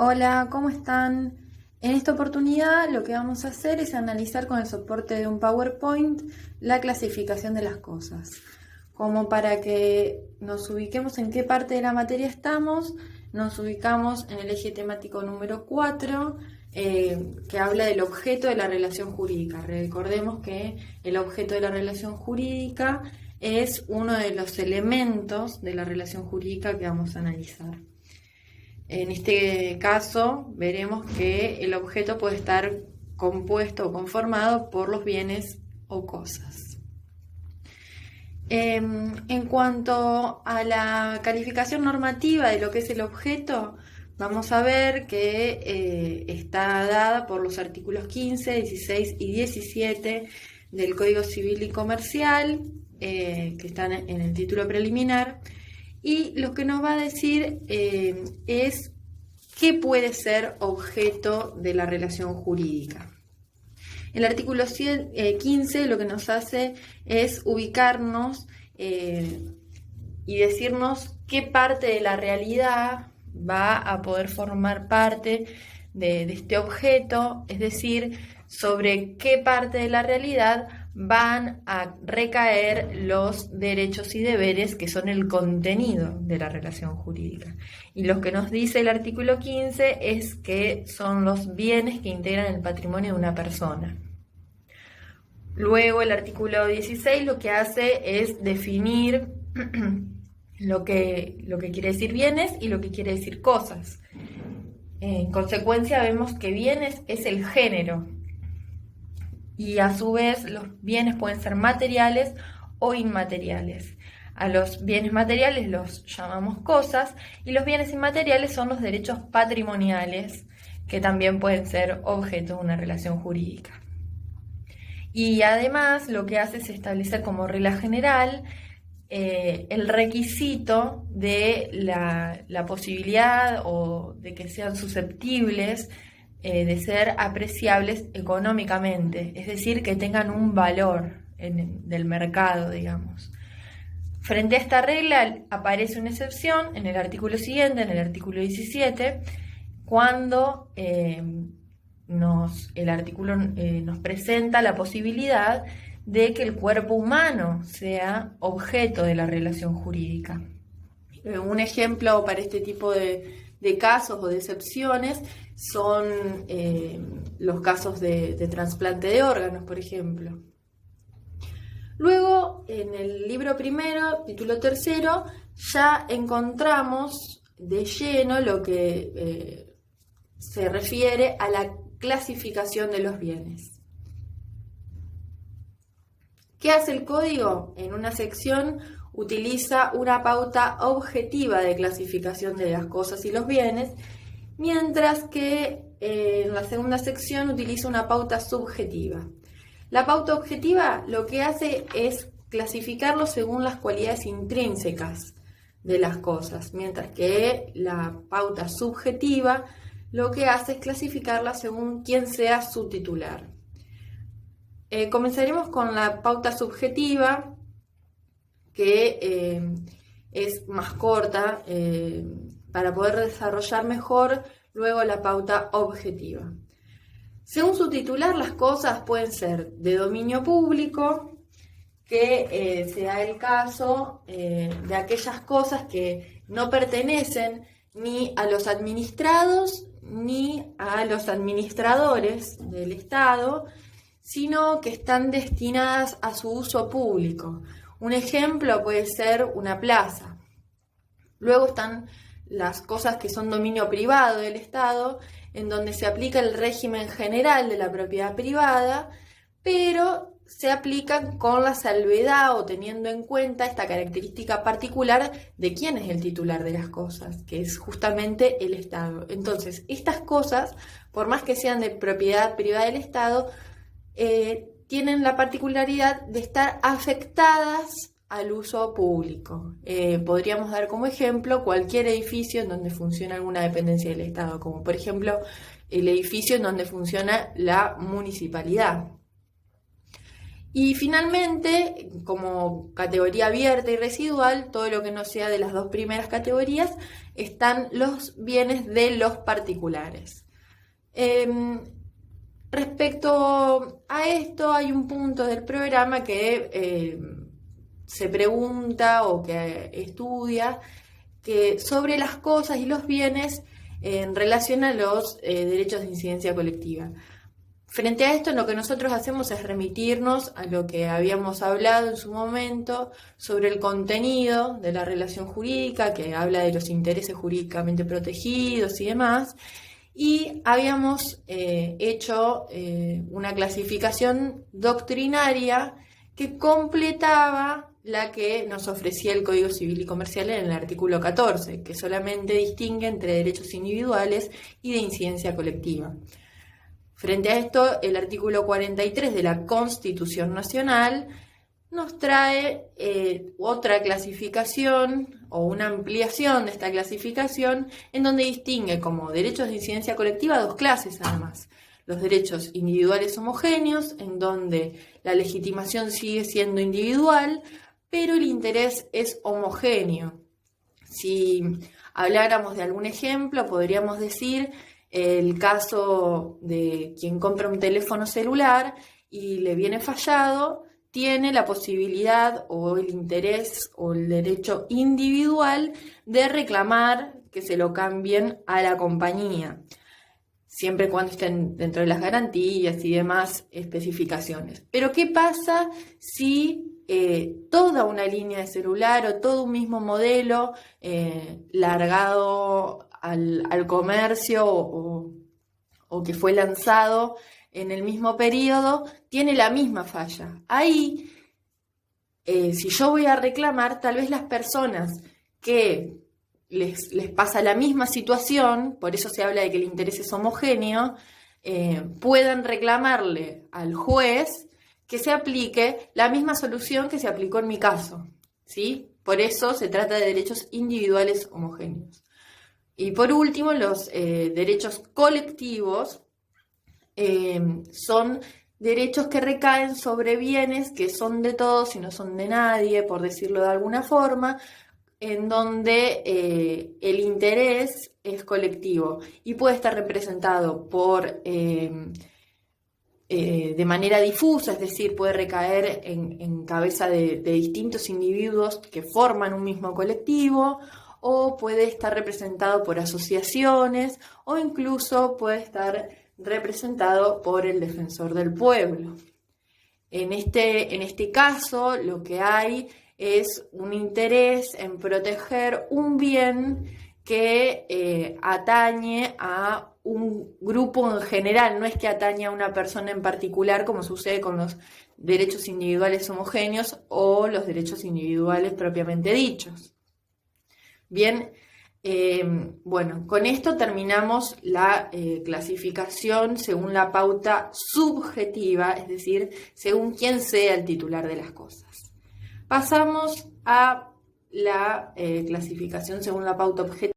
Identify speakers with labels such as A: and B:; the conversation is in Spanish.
A: Hola, ¿cómo están? En esta oportunidad lo que vamos a hacer es analizar con el soporte de un PowerPoint la clasificación de las cosas, como para que nos ubiquemos en qué parte de la materia estamos. Nos ubicamos en el eje temático número 4, que habla del objeto de la relación jurídica. Recordemos que el objeto de la relación jurídica es uno de los elementos de la relación jurídica que vamos a analizar. En este caso, veremos que el objeto puede estar compuesto o conformado por los bienes o cosas. En cuanto a la calificación normativa de lo que es el objeto, vamos a ver que está dada por los artículos 15, 16 y 17 del Código Civil y Comercial, que están en el título preliminar. Y lo que nos va a decir es qué puede ser objeto de la relación jurídica. El artículo 15 lo que nos hace es ubicarnos y decirnos qué parte de la realidad va a poder formar parte de este objeto, es decir, sobre qué parte de la realidad van a recaer los derechos y deberes que son el contenido de la relación jurídica. Y lo que nos dice el artículo 15 es que son los bienes que integran el patrimonio de una persona. Luego el artículo 16 lo que hace es definir lo que quiere decir bienes y lo que quiere decir cosas. En consecuencia vemos que bienes es el género. Y a su vez los bienes pueden ser materiales o inmateriales. A los bienes materiales los llamamos cosas y los bienes inmateriales son los derechos patrimoniales que también pueden ser objeto de una relación jurídica. Y además lo que hace es establecer como regla general el requisito de la posibilidad o de que sean susceptibles de ser apreciables económicamente, es decir, que tengan un valor del mercado, digamos. Frente a esta regla aparece una excepción en el artículo siguiente, en el artículo 17, cuando el artículo nos presenta la posibilidad de que el cuerpo humano sea objeto de la relación jurídica. Un ejemplo para este tipo de casos o de excepciones son los casos de trasplante de órganos, por ejemplo. Luego, en el libro primero, título tercero, ya encontramos de lleno lo que se refiere a la clasificación de los bienes. ¿Qué hace el código? En una sección utiliza una pauta objetiva de clasificación de las cosas y los bienes, mientras que en la segunda sección utiliza una pauta subjetiva. La pauta objetiva lo que hace es clasificarlo según las cualidades intrínsecas de las cosas, mientras que la pauta subjetiva lo que hace es clasificarla según quién sea su titular. Comenzaremos con la pauta subjetiva, que es más corta, para poder desarrollar mejor luego la pauta objetiva. Según su titular, las cosas pueden ser de dominio público, que sea el caso de aquellas cosas que no pertenecen ni a los administrados ni a los administradores del Estado, sino que están destinadas a su uso público. Un ejemplo puede ser una plaza. Luego están las cosas que son dominio privado del Estado, en donde se aplica el régimen general de la propiedad privada, pero se aplican con la salvedad o teniendo en cuenta esta característica particular de quién es el titular de las cosas, que es justamente el Estado. Entonces, estas cosas, por más que sean de propiedad privada del Estado, tienen la particularidad de estar afectadas al uso público. Podríamos dar como ejemplo cualquier edificio en donde funciona alguna dependencia del Estado, como por ejemplo el edificio en donde funciona la municipalidad. Y finalmente, como categoría abierta y residual, todo lo que no sea de las dos primeras categorías, están los bienes de los particulares. Respecto a esto, hay un punto del programa que se pregunta o que estudia que sobre las cosas y los bienes en relación a los derechos de incidencia colectiva. Frente a esto, lo que nosotros hacemos es remitirnos a lo que habíamos hablado en su momento sobre el contenido de la relación jurídica, que habla de los intereses jurídicamente protegidos y demás, y habíamos hecho una clasificación doctrinaria que completaba la que nos ofrecía el Código Civil y Comercial en el artículo 14, que solamente distingue entre derechos individuales y de incidencia colectiva. Frente a esto, el artículo 43 de la Constitución Nacional nos trae otra clasificación o una ampliación de esta clasificación en donde distingue como derechos de incidencia colectiva dos clases además. Los derechos individuales homogéneos, en donde la legitimación sigue siendo individual, pero el interés es homogéneo. Si habláramos de algún ejemplo, podríamos decir el caso de quien compra un teléfono celular y le viene fallado, tiene la posibilidad o el interés o el derecho individual de reclamar que se lo cambien a la compañía, siempre y cuando estén dentro de las garantías y demás especificaciones. Pero ¿qué pasa si toda una línea de celular o todo un mismo modelo largado al comercio o que fue lanzado en el mismo periodo tiene la misma falla? Ahí, si yo voy a reclamar, tal vez las personas que les pasa la misma situación, por eso se habla de que el interés es homogéneo, puedan reclamarle al juez que se aplique la misma solución que se aplicó en mi caso, ¿sí? Por eso se trata de derechos individuales homogéneos. Y por último, los derechos colectivos son derechos que recaen sobre bienes que son de todos y no son de nadie, por decirlo de alguna forma, en donde el interés es colectivo y puede estar representado por de manera difusa, es decir, puede recaer en cabeza de distintos individuos que forman un mismo colectivo, o puede estar representado por asociaciones, o incluso puede estar representado por el defensor del pueblo. En este caso, lo que hay es un interés en proteger un bien que atañe a un grupo en general, no es que atañe a una persona en particular, como sucede con los derechos individuales homogéneos o los derechos individuales propiamente dichos. Bien, bueno, con esto terminamos la clasificación según la pauta subjetiva, es decir, según quién sea el titular de las cosas. Pasamos a la clasificación según la pauta objetiva.